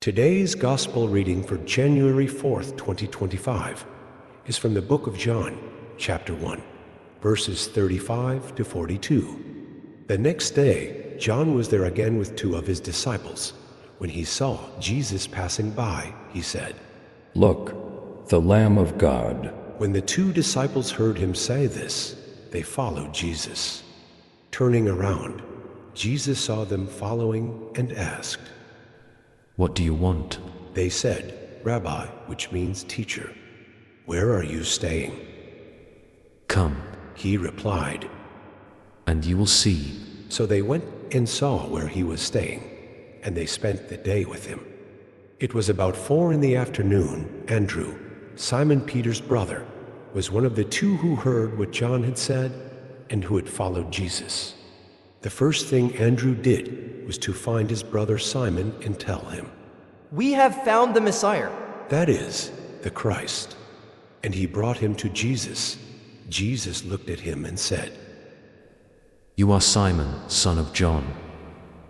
Today's Gospel reading for January 4th, 2025 is from the book of John, chapter 1, verses 35 to 42. The next day, John was there again with two of his disciples. When he saw Jesus passing by, he said, "Look, the Lamb of God." When the two disciples heard him say this, they followed Jesus. Turning around, Jesus saw them following and asked, "What do you want?" They said, "Rabbi," which means teacher, "where are you staying?" "Come, He replied. and you will see." So they went and saw where he was staying, and they spent the day with him. It was about 4 p.m. Andrew, Simon Peter's brother, was one of the two who heard what John had said and who had followed Jesus. The first thing Andrew did was to find his brother Simon and tell him, "We have found the Messiah." that is, the Christ. And he brought him to Jesus. Jesus looked at him and said, "You are Simon, son of John.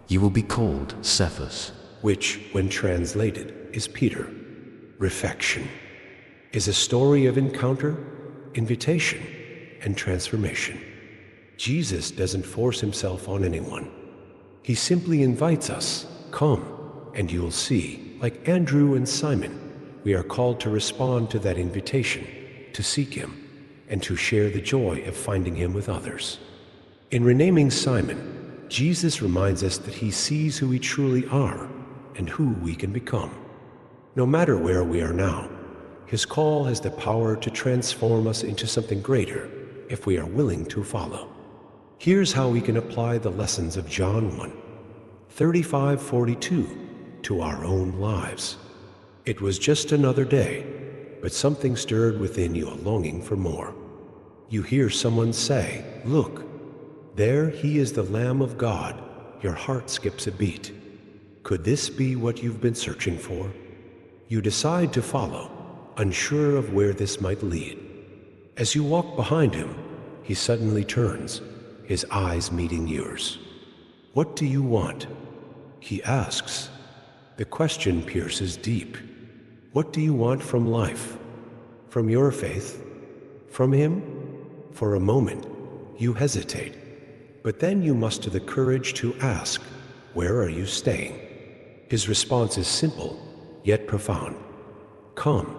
You will be called Cephas." which, when translated, is Peter. Refection is a story of encounter, invitation, and transformation. Jesus doesn't force himself on anyone. He simply invites us, "Come, and you'll see." Like Andrew and Simon, we are called to respond to that invitation, to seek him, and to share the joy of finding him with others. In renaming Simon, Jesus reminds us that he sees who we truly are and who we can become. No matter where we are now, his call has the power to transform us into something greater if we are willing to follow. Here's how we can apply the lessons of John 1:35-42 to our own lives. It was just another day, but something stirred within you a longing for more. You hear someone say, "Look, there he is, the Lamb of God." Your heart skips a beat. Could this be what you've been searching for? You decide to follow, unsure of where this might lead. As you walk behind him, he suddenly turns, his eyes meeting yours. "What do you want?" he asks. The question pierces deep. What do you want from life? From your faith? From him? For a moment, you hesitate, but then you muster the courage to ask, "Where are you staying?" His response is simple, yet profound. "Come,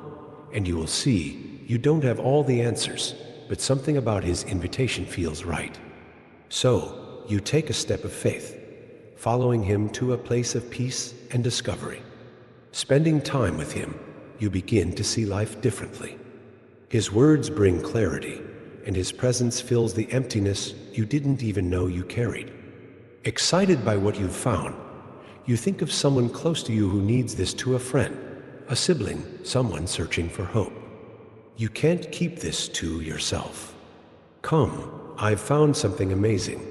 and you will see you don't have all the answers, but something about his invitation feels right." So, you take a step of faith, following him to a place of peace and discovery. Spending time with him, you begin to see life differently. His words bring clarity, and his presence fills the emptiness you didn't even know you carried. Excited by what you've found, you think of someone close to you who needs this, to a friend, a sibling, someone searching for hope. You can't keep this to yourself. "Come, I've found something amazing,"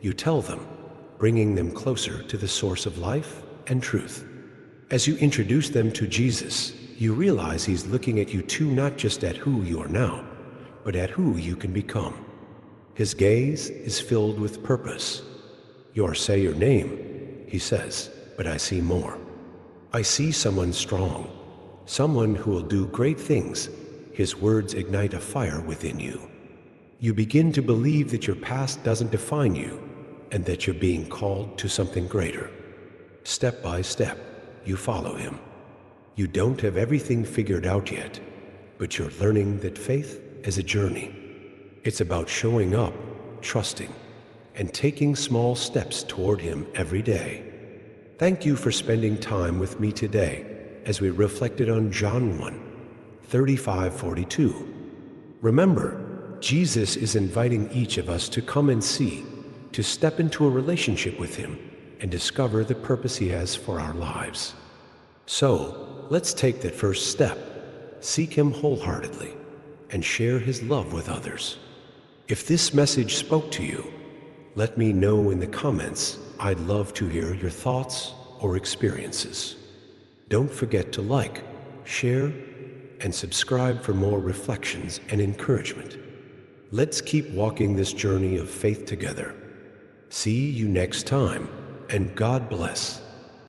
you tell them, bringing them closer to the source of life and truth. As you introduce them to Jesus, you realize he's looking at you too, not just at who you are now, but at who you can become. His gaze is filled with purpose. Say your name," he says, "but I see more. I see someone strong, someone who will do great things." His words ignite a fire within you. You begin to believe that your past doesn't define you and that you're being called to something greater. Step by step, you follow him. You don't have everything figured out yet, but you're learning that faith is a journey. It's about showing up, trusting, and taking small steps toward him every day. Thank you for spending time with me today as we reflected on John 1:35-42. Remember, Jesus is inviting each of us to come and see, to step into a relationship with him and discover the purpose he has for our lives. So, let's take that first step, seek him wholeheartedly, and share his love with others. If this message spoke to you, let me know in the comments. I'd love to hear your thoughts or experiences. Don't forget to like, share, and subscribe for more reflections and encouragement. Let's keep walking this journey of faith together. See you next time, and God bless.